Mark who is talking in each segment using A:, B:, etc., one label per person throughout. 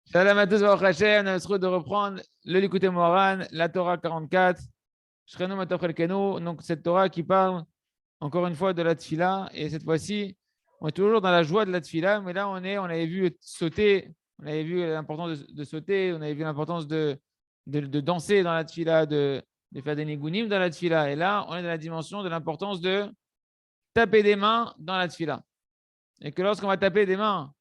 A: Shalom à tous, Baruch Hashem, on a de reprendre le Likutei Moharan, la Torah 44, Shechenu Matov Chelkenu, donc cette Torah qui parle encore une fois de la Tfila, et cette fois-ci, on est toujours dans la joie de la Tfila, mais là on avait vu sauter, on avait vu l'importance de sauter, on avait vu l'importance de danser dans la Tfila, de faire des nigunim dans la Tfila, et là on est dans la dimension de l'importance de taper des mains dans la Tfila. Et que lorsqu'on va taper des mains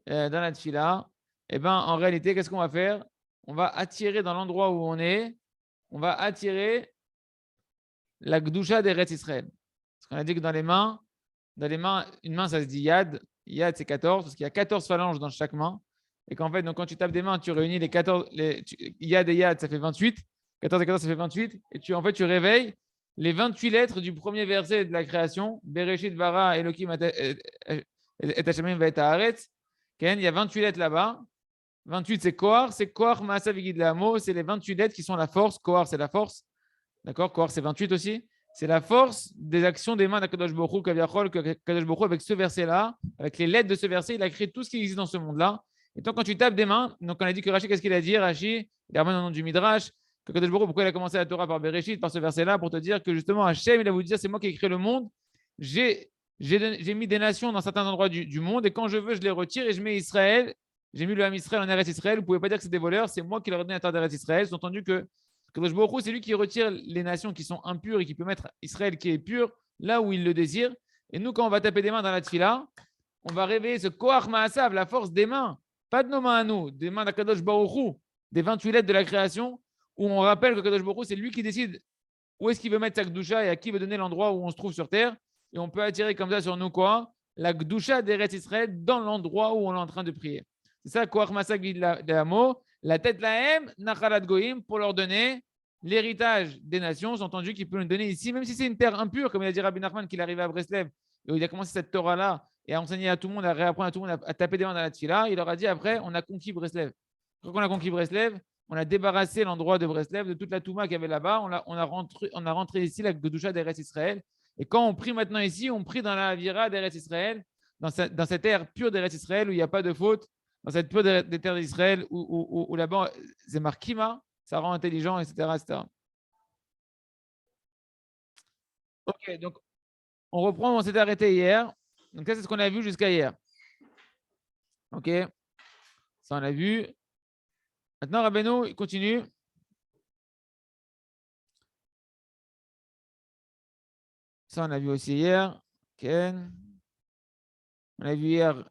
A: dans la Tfila, eh ben, en réalité, qu'est-ce qu'on va faire? On va attirer dans l'endroit où on va attirer la Gdusha d'Eretz Israël. Parce qu'on a dit que dans les mains, une main, ça se dit Yad. Yad, c'est 14, parce qu'il y a 14 phalanges dans chaque main. Et qu'en fait, donc, quand tu tapes des mains, tu réunis les 14, Yad et Yad, ça fait 28. 14 et 14, ça fait 28. Et en fait, tu réveilles les 28 lettres du premier verset de la création. Bereshit bara Elohim et Hashem va être haaretz. Il y a 28 lettres là-bas. 28, c'est Kohar Maasa Vigid Lamo, c'est les 28 lettres qui sont la force. Kohar, c'est la force. D'accord? Kohar, c'est 28 aussi. C'est la force des actions des mains d'Akadosh Baruch Hu, Kaviachol, que Kadosh Baruch Hu, avec ce verset-là, avec les lettres de ce verset, il a créé tout ce qui existe dans ce monde-là. Et donc, quand tu tapes des mains, donc on a dit que Rashi, qu'est-ce qu'il a dit? Rashi, il a remis dans le nom du Midrash, que Kadosh Baruch Hu, pourquoi il a commencé la Torah par Bereshit, par ce verset-là, pour te dire que justement, Hachem, il a voulu dire, c'est moi qui ai créé le monde. J'ai mis des nations dans certains endroits du monde, et quand je veux, je les retire et je mets Israël. J'ai mis le Ham Israël en Eretz Israël. Vous ne pouvez pas dire que c'est des voleurs. C'est moi qui leur ai donné la terre d'Eretz Israël. Sous-entendu que Kadosh Baruch Hu, c'est lui qui retire les nations qui sont impures et qui peut mettre Israël qui est pur là où il le désire. Et nous, quand on va taper des mains dans la tfila, on va réveiller ce Koach Maasav, la force des mains, pas de nos mains à nous, des mains d'Akadosh Baruch Hu, des 28 lettres de la création, où on rappelle que Kadosh Baruch Hu, c'est lui qui décide où est-ce qu'il veut mettre sa Gdusha et à qui veut donner l'endroit où on se trouve sur terre. Et on peut attirer comme ça sur nous quoi? La Gdusha d'Eretz Israël dans l'endroit où on est en train de prier. C'est ça, Koach Masak de la mot, la tête lahem, Nachalat Goïm, pour leur donner l'héritage des nations, entendu qu'il peut nous donner ici, même si c'est une terre impure, comme il a dit Rabbi Nachman qu'il arrivait à Breslev, et où il a commencé cette Torah-là, et à enseigner à tout le monde, à réapprendre à tout le monde à taper des mains dans la tfila, il leur a dit après, on a conquis Breslev. Quand on a conquis Breslev, on a débarrassé l'endroit de Breslev de toute la Touma qu'il y avait là-bas, on a rentré ici la Gedusha d'Eretz Israël, et quand on prie maintenant ici, on prie dans la Avira d'Eretz Israël, dans cette terre pure d'Eretz Israël où il n'y a pas de faute, dans cette pure des terres d'Israël où là-bas, c'est marquima, ça rend intelligent, etc., etc. Ok, donc on reprend, on s'était arrêté hier. Donc ça, c'est ce qu'on a vu jusqu'à hier. Ok, ça on a vu. Maintenant, Rabbeinu, il continue. Ça, on a vu aussi hier. Ken. On a vu hier.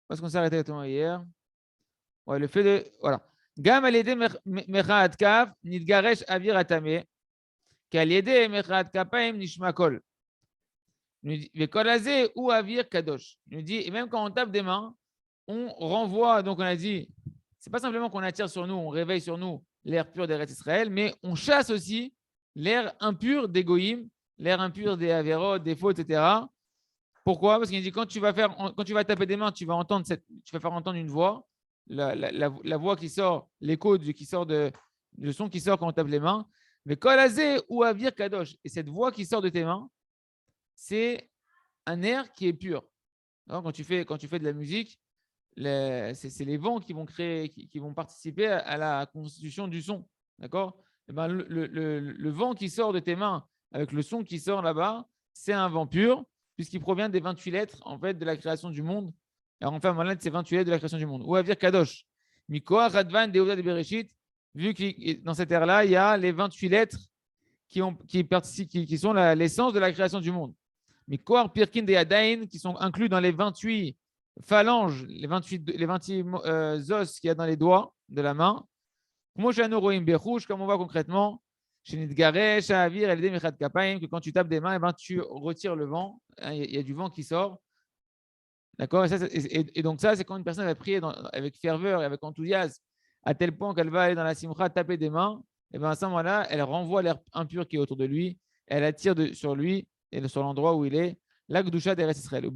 A: Parce qu'on s'est arrêté exactement hier. Ouais, le fait de. Voilà. Gam al-yede mechat kaf, nidgaresh avir atame, qu'al-yede mechat kapaim nishma kol. Vekolazé ou avir kadosh. Il nous dit, et même quand on tape des mains, on renvoie, donc on a dit, c'est pas simplement qu'on attire sur nous, on réveille sur nous l'air pur d'Eretz Israël, mais on chasse aussi l'air impur des goïms, l'air impur des avérotes, des fautes, etc. Pourquoi? Parce qu'il dit quand tu vas taper des mains, tu vas faire entendre une voix, la voix qui sort, l'écho qui sort le son qui sort quand on tape les mains. Mais kolazé ou avir kadosh. Et cette voix qui sort de tes mains, c'est un air qui est pur. Alors, quand tu fais de la musique, c'est les vents qui vont créer, qui vont participer à la constitution du son. D'accord? Et ben, le vent qui sort de tes mains avec le son qui sort là-bas, c'est un vent pur, puisqu'il provient des 28 lettres en fait, de la création du monde. Alors, enfin, voilà, c'est 28 lettres de la création du monde. Ou à dire Kadosh. Mikoa, Radvan, Deoda de Bereshit. Vu que dans cette ère-là, il y a les 28 lettres qui sont l'essence de la création du monde. Mais Kohar, Pirkin et Adain, qui sont inclus dans les 28 phalanges, les 28 os qu'il y a dans les doigts de la main. Comme on voit concrètement, que quand tu tapes des mains, eh ben, tu retires le vent. Il y a du vent qui sort. D'accord, et donc ça, c'est quand une personne va prier avec ferveur et avec enthousiasme, à tel point qu'elle va aller dans la simcha taper des mains, et bien à ce moment-là, elle renvoie l'air impur qui est autour de lui, elle attire sur lui et sur l'endroit où il est, la Gdusha d'Eretz Israël. Et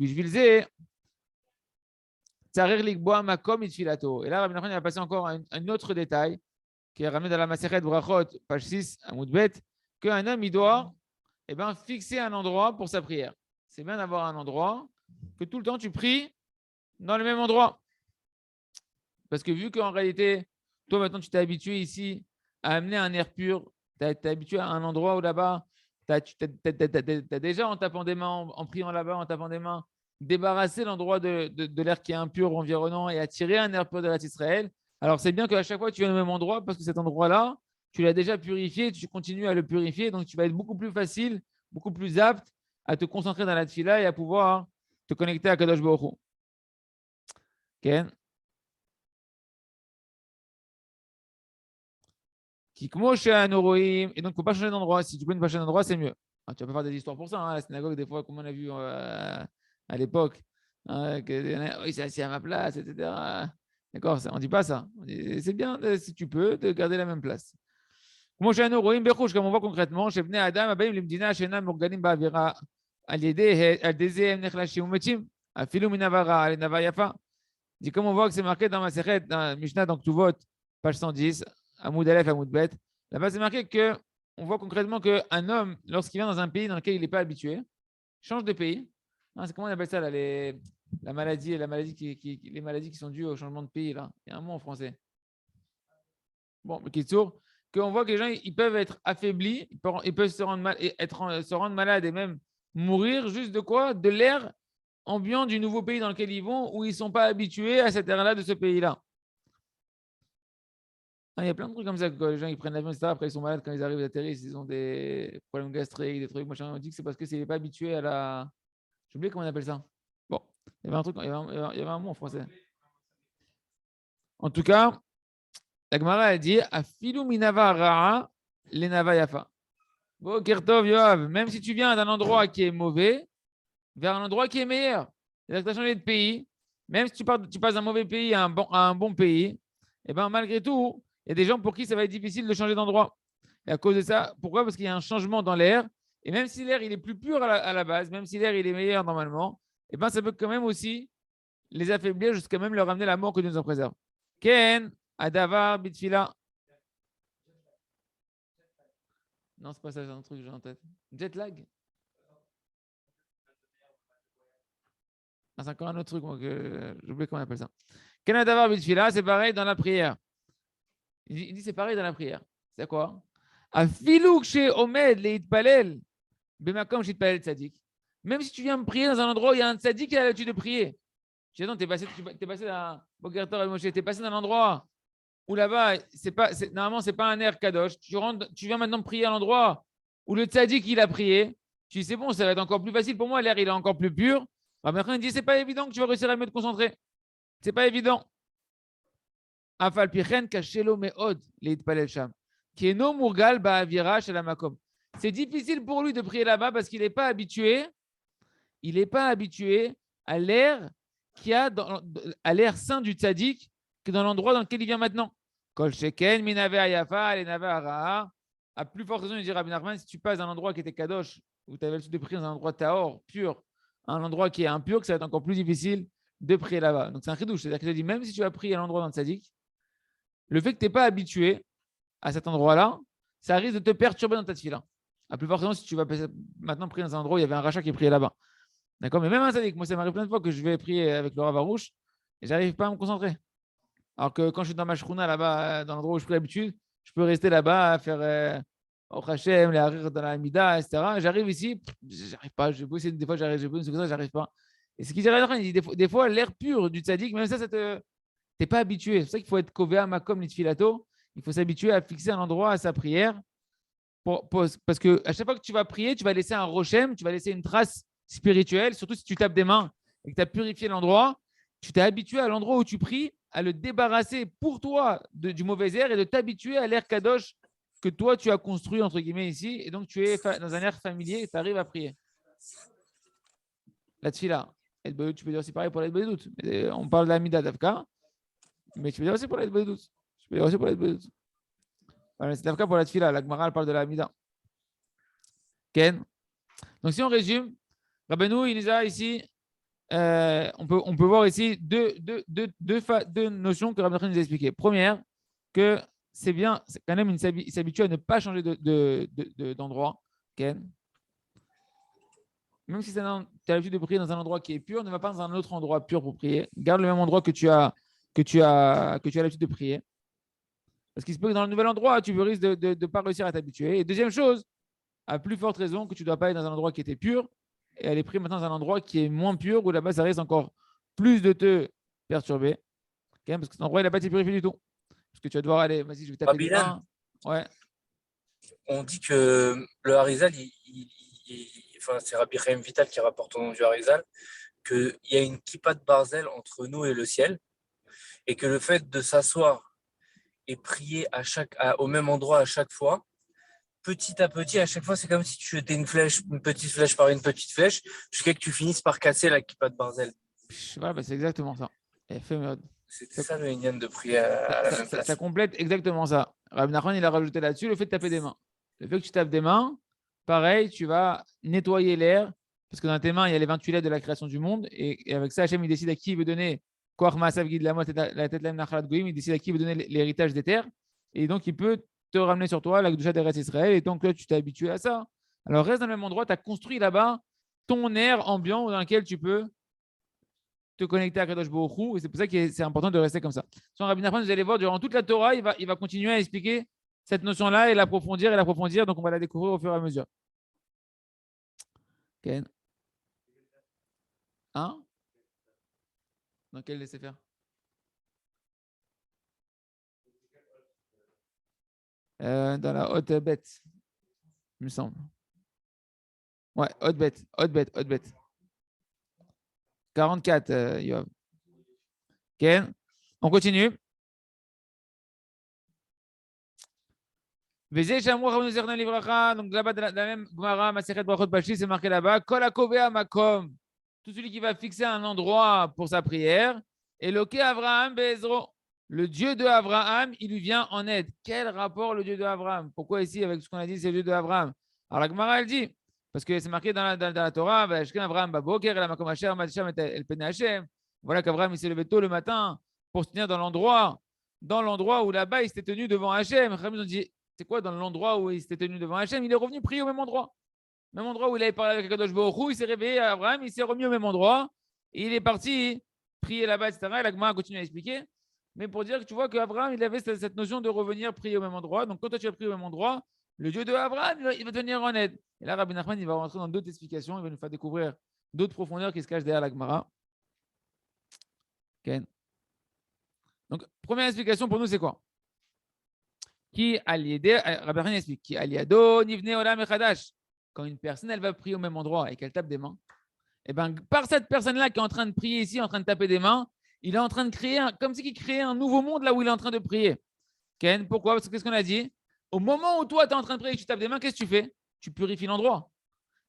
A: là, Rabbi Nachman va passer encore un autre détail qui est ramené dans la Masechet Brachot, page 6, à Moudbet, qu'un homme, il doit fixer un endroit pour sa prière. C'est bien d'avoir un endroit, que tout le temps tu pries dans le même endroit. Parce que vu qu'en réalité, toi maintenant, tu t'es habitué ici à amener un air pur, tu es habitué à un endroit où là-bas, tu as déjà en tapant des mains, en priant là-bas, en tapant des mains, débarrassé l'endroit de l'air qui est impur environnant et attirer un air pur de Israël. Alors c'est bien qu'à chaque fois, tu viens au même endroit parce que cet endroit-là, tu l'as déjà purifié, tu continues à le purifier, donc tu vas être beaucoup plus facile, beaucoup plus apte à te concentrer dans la tefila et à pouvoir te connecter à Kadosh Baruch Hu. Ken? Et donc, il ne faut pas changer d'endroit. Si tu peux ne pas changer d'endroit, c'est mieux. Ah, tu vas pas faire des histoires pour ça. Hein. La synagogue, des fois, comme on a vu à l'époque, hein, que oui, c'est assis à ma place, etc. D'accord, on ne dit pas ça. C'est bien, si tu peux, de garder la même place. Comme on voit concrètement, chez Bnei Adam, Abaim, Limdina, Shena, Morganim, Ba'avira, Al-Yedeh, Nechlashim, Umetim, Afilu Minavara, Alenava Yafa. Dit comme on voit que c'est marqué dans ma Sechet, dans Mishnah, donc tu votes, page 110, Amoud Aleph, Amoud Bet. Là-bas, c'est marqué que on voit concrètement qu'un homme, lorsqu'il vient dans un pays dans lequel il n'est pas habitué, change de pays. Hein, c'est comment on appelle ça là, la maladie, les maladies qui sont dues au changement de pays là. Il y a un mot en français. Bon, mais qui est sourd, qu'on voit que les gens ils peuvent être affaiblis, ils peuvent se rendre, se rendre malades et même mourir juste de quoi? De l'air ambiant du nouveau pays dans lequel ils vont, où ils ne sont pas habitués à cet air-là de ce pays-là. Il y a plein de trucs comme ça, que les gens ils prennent l'avion, etc. Après, ils sont malades quand ils arrivent, ils atterrissent, ils ont des problèmes gastriques, des trucs. Moi, on dit que c'est parce que c'est pas habitué à la. J'ai oublié comment on appelle ça. Bon, il y avait un truc, il y avait un mot en français. En tout cas, la Gemara a dit Afilu minava ra'a lenava yafa. Bon, Kertov, Yoav, même si tu viens d'un endroit qui est mauvais vers un endroit qui est meilleur, c'est-à-dire que tu as changé de pays, même si tu passes d'un mauvais pays à un bon pays, et ben malgré tout, il y a des gens pour qui ça va être difficile de changer d'endroit. Et à cause de ça, pourquoi? Parce qu'il y a un changement dans l'air. Et même si l'air il est plus pur à la base, même si l'air il est meilleur normalement, et ben ça peut quand même aussi les affaiblir jusqu'à même leur ramener la mort que Dieu nous en préserve. Ken, Adavar, Bitfila. Non, c'est pas ça, c'est un truc que j'ai en tête. Jet lag. Ah, c'est encore un autre truc, moi, que j'ai oublié comment on appelle ça. Ken, Adavar, Bitfila, c'est pareil dans la prière. Il dit c'est pareil dans la prière. C'est quoi? Afilouk chez Omed, les Itpalel, Bemakom chez Itpalel Tzadik. Même si tu viens me prier dans un endroit où il y a un Tzadik qui a l'habitude de prier. Tu es passé dans t'es passé dans un endroit où là-bas, normalement, c'est pas un air kadosh. Tu viens maintenant prier à l'endroit où le Tzadik il a prié. Tu dis c'est bon, ça va être encore plus facile pour moi, l'air il est encore plus pur. Maintenant, il dit c'est pas évident que tu vas réussir à mieux te concentrer. C'est pas évident. C'est difficile pour lui de prier là-bas parce qu'il n'est pas habitué. Il n'est pas habitué à l'air qu'il y a à l'air sain du tzaddik que dans l'endroit dans lequel il vient maintenant. Kol sheken minave ayafa lenave araha. À plus forte raison, il dit Rabbi Nachman, si tu passes d'un endroit qui était kadosh, où tu avais l'habitude de prier dans un endroit tahor, pur, un endroit qui est impur, que ça va être encore plus difficile de prier là-bas. Donc c'est un chidouche. C'est-à-dire que je dis, même si tu as prié à l'endroit dans le tzaddik, le fait que tu n'es pas habitué à cet endroit-là, ça risque de te perturber dans ta tefila. À plus forte raison, si tu vas maintenant prier dans un endroit où il y avait un rachat qui priait là-bas. D'accord? Mais même un sadique, moi, ça m'arrive plein de fois que je vais prier avec le Rav Arouche et j'arrive pas à me concentrer. Alors que quand je suis dans ma shruna là-bas, dans l'endroit où je prie d'habitude, je peux rester là-bas à faire au Hachem, les harir dans la Amida, etc. J'arrive ici, j'arrive pas. Je peux essayer, des fois, j'ai besoin de ça, j'arrive pas. Et ce qu'il dirait, il dit des fois, l'air pur du tzaddik, même ça, t'es pas habitué. C'est pour ça qu'il faut être kové à makom litfilato. Il faut s'habituer à fixer un endroit à sa prière. Parce que à chaque fois que tu vas prier, tu vas laisser un rochem, tu vas laisser une trace spirituelle, surtout si tu tapes des mains et que tu as purifié l'endroit, tu t'es habitué à l'endroit où tu pries à le débarrasser pour toi du mauvais air et de t'habituer à l'air kadosh que toi tu as construit entre guillemets ici, et donc tu es dans un air familier et tu arrives à prier. La tfila, tu peux dire aussi pareil pour l'aide doute. On parle de la mida d'Avka, mais tu peux dire aussi pour l'aide doute. Tu peux dire aussi pour l'aide doute. Voilà, c'est d'Avka pour la tfila. La Gemara parle de la mida. Ken. Donc si on résume, Rabbeinu, il nous a ici, on peut voir ici deux notions que Rabbeinu nous a expliquées. Première, que c'est bien, c'est quand même, il s'habitue à ne pas changer d'endroit. Ken. Même si tu as l'habitude de prier dans un endroit qui est pur, ne va pas dans un autre endroit pur pour prier. Garde le même endroit que tu as que tu as l'habitude de prier. Parce qu'il se peut que dans le nouvel endroit, tu risques de ne pas réussir à t'habituer. Et deuxième chose, à plus forte raison que tu ne dois pas être dans un endroit qui était pur et aller prier maintenant dans un endroit qui est moins pur où là-bas, ça risque encore plus de te perturber. Okay, parce que cet endroit, il n'a pas été purifié du tout. Parce que tu vas devoir aller, vas-y, je vais taper des mains. Ouais.
B: On dit que le Harizal, enfin, c'est Rabbi Chaim Vital qui rapporte au nom du Harizal, qu'il y a une kippa de barzel entre nous et le ciel, et que le fait de s'asseoir et prier au même endroit à chaque fois, petit à petit, à chaque fois, c'est comme si tu jetais une petite flèche par une petite flèche, jusqu'à que tu finisses par casser la kippa de barzel.
A: Ouais, bah c'est exactement ça.
B: C'était ça le Inyan de prier à la même place.
A: Ça complète exactement ça. Rabbi Nachman, il a rajouté là-dessus le fait de taper des mains. Le fait que tu tapes des mains, pareil, tu vas nettoyer l'air, parce que dans tes mains, il y a les 28 lettres de la création du monde, et avec ça, Hachem, il décide à qui il veut donner la tête il décide à qui il veut donner l'héritage des terres, et donc il peut te ramener sur toi la Gdusha d'Eretz Israël, et donc là, tu t'es habitué à ça. Alors reste dans le même endroit, tu as construit là-bas ton air ambiant dans lequel tu peux te connecter à Kadosh Baruch Hu, et c'est pour ça que c'est important de rester comme ça. Sans Rabbi Nachman, vous allez voir, durant toute la Torah, il va continuer à expliquer cette notion-là et l'approfondir, donc on va la découvrir au fur et à mesure. Ken. Hein? Dans quel laisser faire? Dans la haute bête, il me semble. Ouais, haute bête. 44, Yoav. Ken. On continue. Donc là-bas, dans la même Gemara, Masechet Brachot Bashli, c'est marqué là-bas, Kol Akovea Makom. Tout celui qui va fixer un endroit pour sa prière. Et Loké Avraham Bezro. Le Dieu de Abraham, il lui vient en aide. Quel rapport le Dieu de Abraham? Pourquoi ici, avec ce qu'on a dit, c'est le Dieu de Abraham? Alors la Gemara, elle dit, parce que c'est marqué dans la Torah, Abraham Baboker, la Makom Asher, Madisham El Pen Hashem. Voilà qu'Abraham, il s'est levé tôt le matin pour se tenir dans l'endroit où là-bas, il s'était tenu devant Hachem. Ils ont dit, c'est quoi dans l'endroit où il s'était tenu devant Hachem? Il est revenu prier au même endroit. Même endroit où il avait parlé avec Kadosh Baruch Hu, il s'est réveillé à Abraham, il s'est remis au même endroit. Et il est parti prier là-bas, etc. Et la Gemara continue à expliquer. Mais pour dire que tu vois qu'Abraham, il avait cette notion de revenir prier au même endroit. Donc quand toi tu vas prier au même endroit, le Dieu de Abraham, il va te venir en aide. Et là, Rabbi Nachman, il va rentrer dans d'autres explications. Il va nous faire découvrir d'autres profondeurs qui se cachent derrière la Gemara. Okay. Donc, première explication pour nous, c'est quoi? Qui Rabbi Nachman explique. Qui aliado nivne olam echadash. Quand une personne, elle va prier au même endroit et qu'elle tape des mains, et ben, par cette personne-là qui est en train de prier ici, en train de taper des mains, il est en train de créer, comme si il créait un nouveau monde là où il est en train de prier. Ken, pourquoi? Parce que qu'est-ce qu'on a dit? Au moment où toi, tu es en train de prier et que tu tapes des mains, qu'est-ce que tu fais? Tu purifies l'endroit.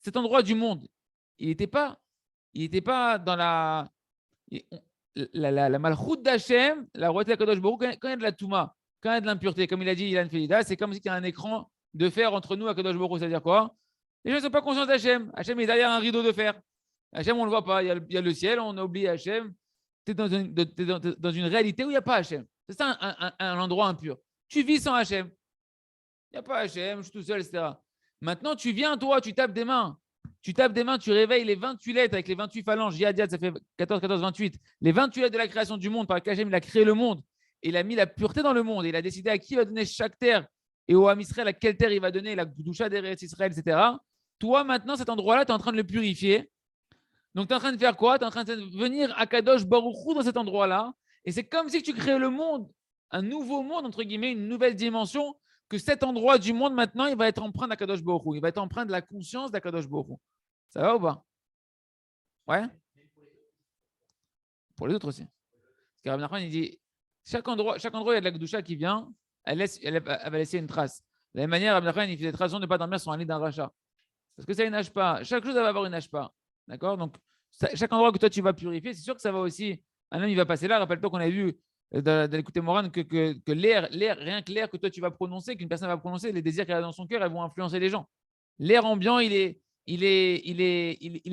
A: Cet endroit du monde, il n'était pas dans la malchoute d'Hachem, la royauté d'Akadosh Baruch, quand il y a de la touma, quand il y a de l'impureté, comme il a dit Ilan Felida, c'est comme s'il y a un écran de fer entre nous et Akadosh Baruch. C'est-à-dire quoi? Les gens ne sont pas conscients d'Hachem. Hachem est derrière un rideau de fer. Hachem, on ne le voit pas. Il y a le ciel, on a oublié Hachem. Tu es dans une réalité où il n'y a pas Hachem. C'est ça un endroit impur. Tu vis sans Hachem. Il n'y a pas Hachem, je suis tout seul, etc. Maintenant, tu viens, toi, tu tapes des mains. Tu tapes des mains, tu réveilles les 28 lettres avec les 28 phalanges. Yad, ça fait 14, 14, 28. Les 28 lettres de la création du monde, par lesquelles Hachem il a créé le monde. Et il a mis la pureté dans le monde. Et il a décidé à qui il va donner chaque terre. Et au Ham Israël, à quelle terre il va donner la Gdusha d'Eretz Israël, etc. Toi, maintenant, cet endroit-là, tu es en train de le purifier. Donc, tu es en train de faire quoi? Tu es en train de venir à Kadosh Baruch Hu dans cet endroit-là. Et c'est comme si tu crées le monde, un nouveau monde, entre guillemets, une nouvelle dimension, que cet endroit du monde, maintenant, il va être empreint d'Akadosh Baruch Hu. Il va être empreint de la conscience d'Akadosh Baruch Hu. Ça va ou pas? Ouais? Pour les autres aussi. Parce que Rabbi Nachman, il dit, chaque endroit, il y a de la Gdusha qui vient, elle va laisser une trace. De la même manière, Rabbi Nachman, il fait des traces de ne pas dormir sur un lit d'un rachat. Parce que ça, il nage pas. Chaque chose, elle va avoir une nage pas. D'accord? Donc, chaque endroit que toi, tu vas purifier, c'est sûr que ça va aussi. Un homme, il va passer là. Rappelle-toi qu'on a vu dans l'écouter Moran que l'air, rien que l'air que toi, tu vas prononcer, qu'une personne va prononcer, les désirs qu'elle a dans son cœur, elles vont influencer les gens. L'air ambiant, il est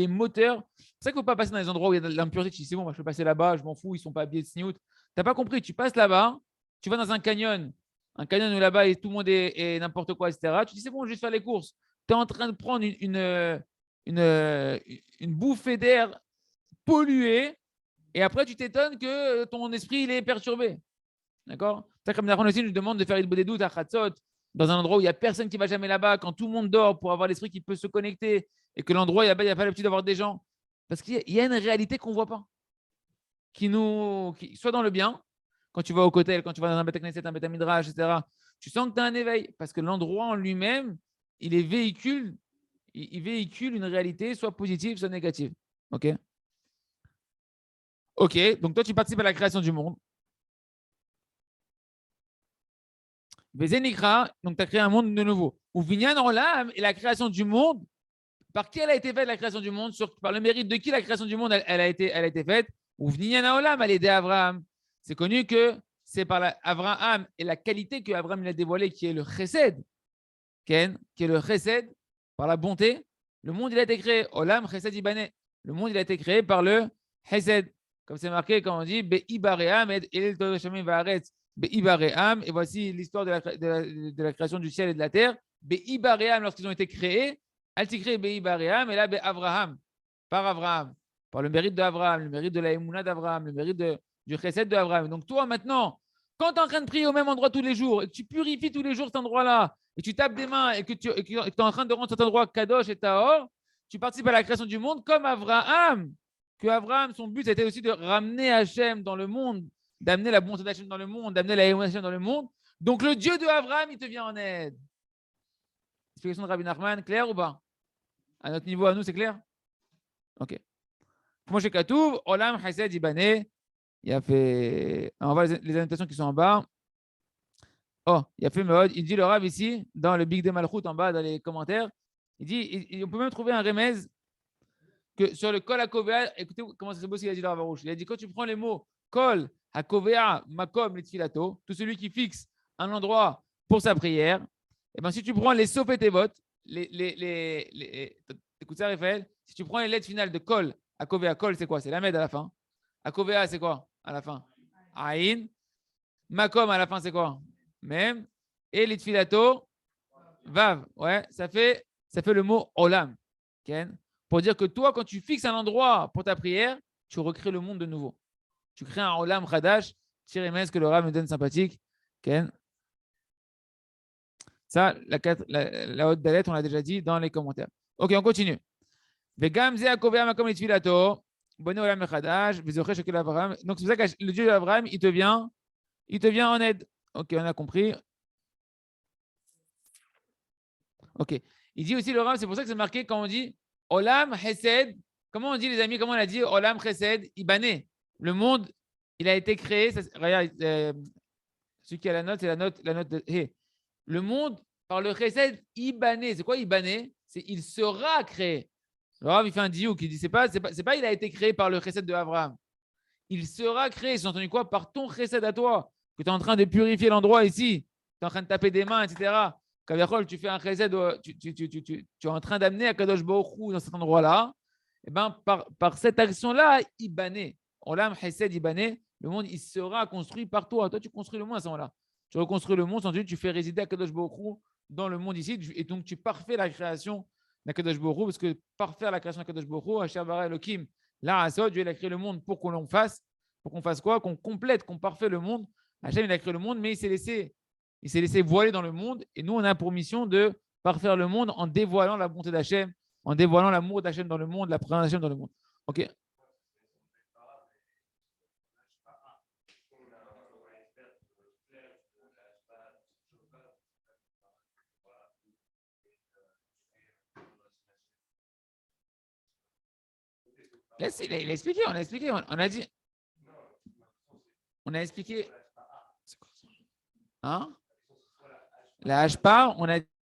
A: moteur. C'est ça qu'il ne faut pas passer dans les endroits où il y a de l'impureté. Tu dis, c'est bon, moi, je peux passer là-bas, je m'en fous, ils ne sont pas habillés de sniout. Tu n'as pas compris. Tu passes là-bas, tu vas dans un canyon où là-bas, tout le monde est n'importe quoi, etc. Tu dis, c'est bon, je vais faire les courses. Tu es en train de prendre une bouffée d'air polluée et après tu t'étonnes que ton esprit il est perturbé. D'accord? C'est comme Nachman aussi nous demande de faire une bodédoute à Chatzot, dans un endroit où il n'y a personne qui va jamais là-bas, quand tout le monde dort, pour avoir l'esprit qui peut se connecter, et que l'endroit, il n'y a pas l'habitude d'avoir des gens. Parce qu'il y a une réalité qu'on ne voit pas. Soit dans le bien, quand tu vas au Kotel, quand tu vas dans un Beth Knesset, un Beth Midrash, etc., tu sens que tu as un éveil. Parce que l'endroit en lui-même, il véhicule une réalité, soit positive, soit négative. OK? OK, donc toi, tu participes à la création du monde. Vezenikra, donc tu as créé un monde de nouveau. Ou Vinyan Olam et la création du monde. Par qui elle a été faite la création du monde? Par le mérite de qui la création du monde elle a été faite? Ou Vinyan Olam, elle a aidé Abraham. C'est connu que c'est par Abraham et la qualité que Abraham a dévoilée qui est le chesed, Ken, qui est le chesed, par la bonté. Le monde il a été créé. Olam chesed ibane. Le monde il a été créé par le chesed. Comme c'est marqué quand on dit Be'ibaream et el Torah Vaaretz. Be'ibaream, et voici l'histoire de la création du ciel et de la terre. Be'ibaream, lorsqu'ils ont été créés, Altikre Be'ibaream, et là Abraham, par Abraham, par le mérite d'Abraham, le mérite de la Emouna d'Abraham, le mérite du chesed d'Abraham. Donc toi maintenant, quand tu es en train de prier au même endroit tous les jours, et que tu purifies tous les jours cet endroit-là, et tu tapes des mains, et que tu es en train de rendre cet endroit Kadosh et Tahor, tu participes à la création du monde comme Abraham. Que Abraham, son but, c'était aussi de ramener Hachem dans le monde, d'amener la bonté d'Hachem dans le monde, d'amener la Emouna d'Hachem dans le monde. Donc le Dieu de Abraham, il te vient en aide. Explication de Rabbi Nachman, clair ou pas? À notre niveau, à nous, c'est clair? Ok. Moi, chez Katouv, Olam Chesed Ibane. Il a fait. On voit les annotations qui sont en bas. Oh, il a fait Meod. Il dit le Rav ici, dans le Big de Malchut, en bas, dans les commentaires. Il dit on peut même trouver un remez que sur le Kol HaKovea. Écoutez comment c'est beau ce qu'il a dit le Rav Arouche. Il a dit quand tu prends les mots Kol HaKovea Makom Litfilato, tout celui qui fixe un endroit pour sa prière, et bien si tu prends les Sopetevot, écoute ça, Raphaël, si tu prends les lettres finales de Kol HaKovea, Kol c'est quoi? C'est la med à la fin. HaKovea c'est quoi à la fin? Aïn. Makom à la fin c'est quoi? Même. Et Litfilato, Vav. Ouais, ça fait le mot Olam. Ken. Pour dire que toi, quand tu fixes un endroit pour ta prière, tu recrées le monde de nouveau. Tu crées un Olam Khadash. Tirez ce que le Rav me donne sympathique. Ken. Ça, la haute d'Alet, on l'a déjà dit dans les commentaires. Ok, on continue. Donc, c'est pour ça que le Dieu d'Abraham, il te vient en aide. Ok, on a compris. Ok. Il dit aussi le Rav, c'est pour ça que c'est marqué quand on dit Olam Chesed. Comment on dit, les amis? Comment on a dit Olam Chesed Ibane? Le monde, il a été créé. Ça, regarde, celui qui a la note, c'est la note de. Hey. Le monde, par le Chesed Ibane. C'est quoi Ibane? C'est il sera créé. Le Rav, il fait un diouk qui dit c'est pas il a été créé par le Chesed de Abraham. Il sera créé. C'est entendu quoi? Par ton Chesed à toi. Que tu es en train de purifier l'endroit ici. Tu es en train de taper des mains, etc. Quand tu fais un chesed, tu es en train d'amener à Kadosh Baruch Hu dans cet endroit-là. Et ben, par cette action-là, Ibané, Olam Chesed Ibané, le monde il sera construit par toi. Toi, tu construis le monde à ce moment-là. Tu reconstruis le monde, tu fais résider à Kadosh Baruch Hu dans le monde ici. Et donc, tu parfais la création d'Akadosh Baruch Hu, parce que parfaire la création d'Akadosh Baruch Hu, Hashem Bara Elohim, là, Asod, Dieu il a créé le monde pour qu'on l'on fasse. Pour qu'on fasse quoi? Qu'on complète, qu'on parfait le monde. Hashem, il a créé le monde, mais il s'est laissé voiler dans le monde. Et nous, on a pour mission de parfaire le monde en dévoilant la bonté d'Hachem, en dévoilant l'amour d'Hachem dans le monde, la présence d'Hachem dans le monde. OK? Il a expliqué, on a expliqué, on a dit. On a expliqué. Hein? La Hashpa, on a